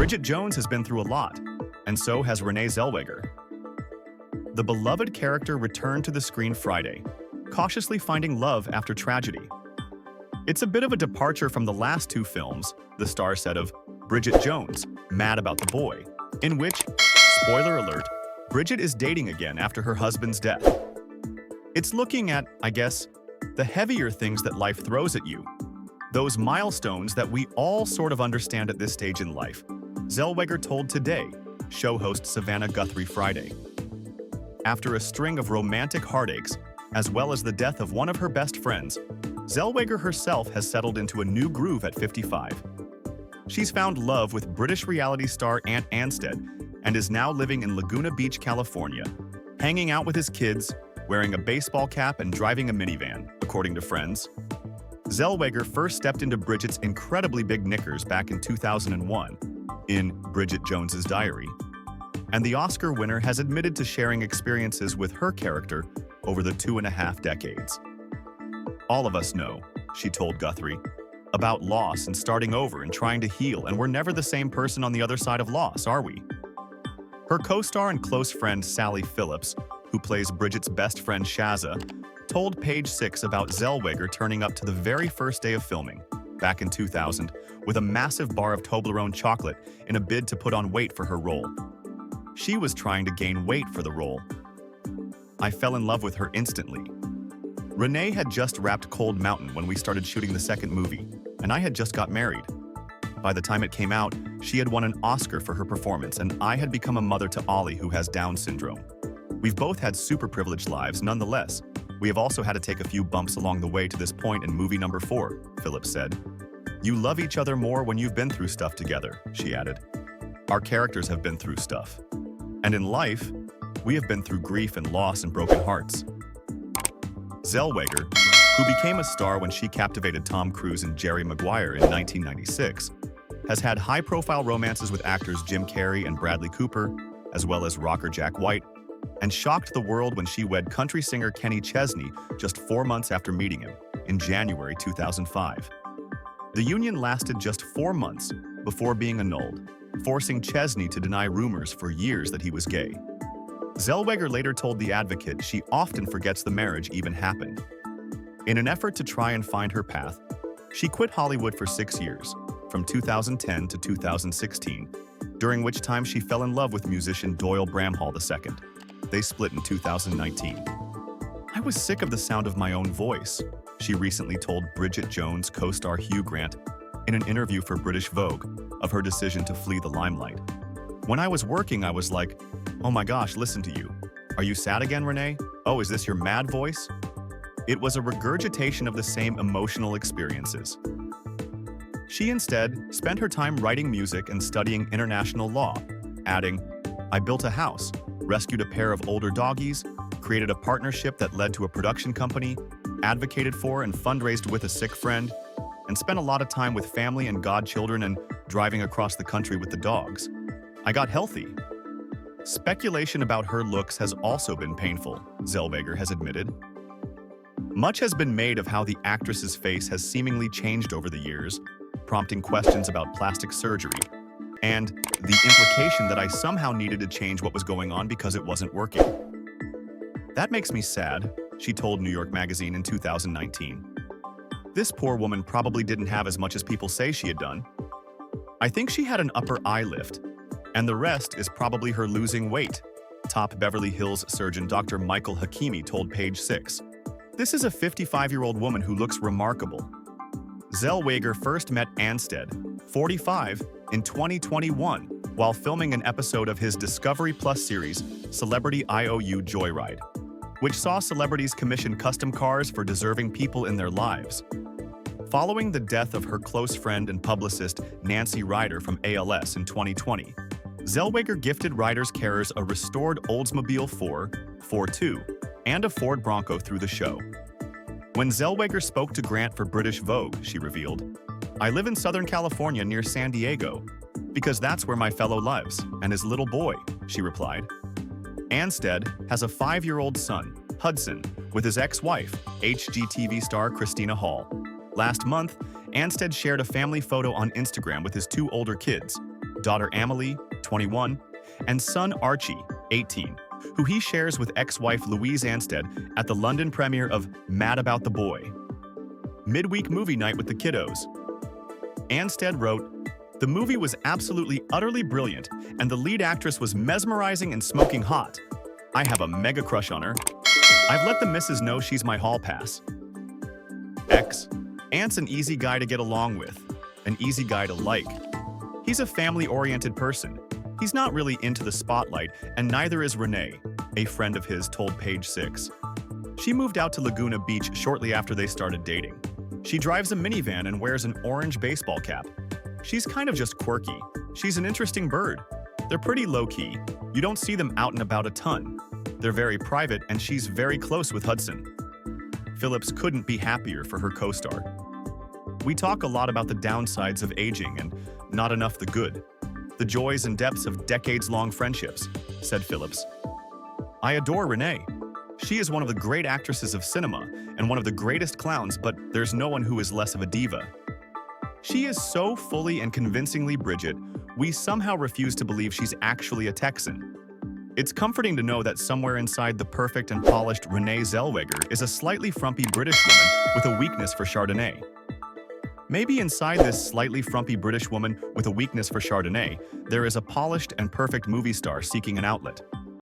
Bridget Jones has been through a lot, and so has Renée Zellweger. The beloved character returned to the screen Friday, cautiously finding love after tragedy. It's a bit of a departure from the last two films, the star said of Bridget Jones, Mad About the Boy, in which, spoiler alert, Bridget is dating again after her husband's death. It's looking at, I guess, the heavier things that life throws at you. Those milestones that we all sort of understand at this stage in life, Zellweger told Today, show host Savannah Guthrie Friday. After a string of romantic heartaches, as well as the death of one of her best friends, Zellweger herself has settled into a new groove at 55. She's found love with British reality star Ant Anstead and is now living in Laguna Beach, California, hanging out with his kids, wearing a baseball cap and driving a minivan, according to friends. Zellweger first stepped into Bridget's incredibly big knickers back in 2001 in Bridget Jones's Diary, and the Oscar winner has admitted to sharing experiences with her character over the 2.5 decades. All of us know, she told Guthrie, about loss and starting over and trying to heal, and we're never the same person on the other side of loss, are we? Her co-star and close friend Sally Phillips, who plays Bridget's best friend Shazza, told Page Six about Zellweger turning up to the very first day of filming, back in 2000, with a massive bar of Toblerone chocolate in a bid to put on weight for her role. She was trying to gain weight for the role. I fell in love with her instantly. Renée had just wrapped Cold Mountain when we started shooting the second movie, and I had just got married. By the time it came out, she had won an Oscar for her performance, and I had become a mother to Ollie, who has Down syndrome. We've both had super privileged lives, nonetheless. We have also had to take a few bumps along the way to this point in movie number 4, Phillips said. You love each other more when you've been through stuff together, she added. Our characters have been through stuff. And in life, we have been through grief and loss and broken hearts. Zellweger, who became a star when she captivated Tom Cruise and Jerry Maguire in 1996, has had high-profile romances with actors Jim Carrey and Bradley Cooper, as well as rocker Jack White, and shocked the world when she wed country singer Kenny Chesney just 4 months after meeting him, in January 2005. The union lasted just 4 months before being annulled, forcing Chesney to deny rumors for years that he was gay. Zellweger later told The Advocate she often forgets the marriage even happened. In an effort to try and find her path, she quit Hollywood for 6 years, from 2010 to 2016, during which time she fell in love with musician Doyle Bramhall II. They split in 2019. I was sick of the sound of my own voice, she recently told Bridget Jones co-star Hugh Grant in an interview for British Vogue of her decision to flee the limelight. When I was working, I was like, oh my gosh, listen to you. Are you sad again, Renée? Oh, is this your mad voice? It was a regurgitation of the same emotional experiences. She instead spent her time writing music and studying international law, adding, I built a house, rescued a pair of older doggies, created a partnership that led to a production company, advocated for and fundraised with a sick friend, and spent a lot of time with family and godchildren and driving across the country with the dogs. I got healthy. Speculation about her looks has also been painful, Zellweger has admitted. Much has been made of how the actress's face has seemingly changed over the years, prompting questions about plastic surgery, and the implication that I somehow needed to change what was going on because it wasn't working. That makes me sad, she told New York Magazine in 2019. This poor woman probably didn't have as much as people say she had done. I think she had an upper eye lift, and the rest is probably her losing weight, top Beverly Hills surgeon Dr. Michael Hakimi told Page Six. This is a 55-year-old woman who looks remarkable. Zellweger first met Anstead, 45, in 2021 while filming an episode of his Discovery Plus series, Celebrity IOU Joyride, which saw celebrities commission custom cars for deserving people in their lives. Following the death of her close friend and publicist Nancy Ryder from ALS in 2020, Zellweger gifted Ryder's carers a restored Oldsmobile 442 and a Ford Bronco through the show. When Zellweger spoke to Grant for British Vogue, she revealed, I live in Southern California near San Diego, because that's where my fellow lives, and his little boy, she replied. Anstead has a 5-year-old son, Hudson, with his ex-wife, HGTV star Christina Hall. Last month, Anstead shared a family photo on Instagram with his 2 older kids, daughter Amelie, 21, and son Archie, 18, who he shares with ex-wife Louise Anstead at the London premiere of Mad About the Boy. Midweek movie night with the kiddos. Anstead wrote, "The movie was absolutely utterly brilliant, and the lead actress was mesmerizing and smoking hot. I have a mega crush on her. I've let the missus know she's my hall pass." X. Ant's an easy guy to get along with, an easy guy to like. He's a family-oriented person. He's not really into the spotlight, and neither is Renée, a friend of his told Page 6. She moved out to Laguna Beach shortly after they started dating. She drives a minivan and wears an orange baseball cap. She's kind of just quirky. She's an interesting bird. They're pretty low-key. You don't see them out and about a ton. They're very private, and she's very close with Hudson. Phillips couldn't be happier for her co-star. "We talk a lot about the downsides of aging and not enough the good. The joys and depths of decades-long friendships," said Phillips. "I adore Renée. She is one of the great actresses of cinema and one of the greatest clowns, but there's no one who is less of a diva. She is so fully and convincingly Bridget, we somehow refuse to believe she's actually a Texan. It's comforting to know that somewhere inside the perfect and polished Renée Zellweger is a slightly frumpy British woman with a weakness for Chardonnay. Maybe inside this slightly frumpy British woman with a weakness for Chardonnay, there is a polished and perfect movie star seeking an outlet.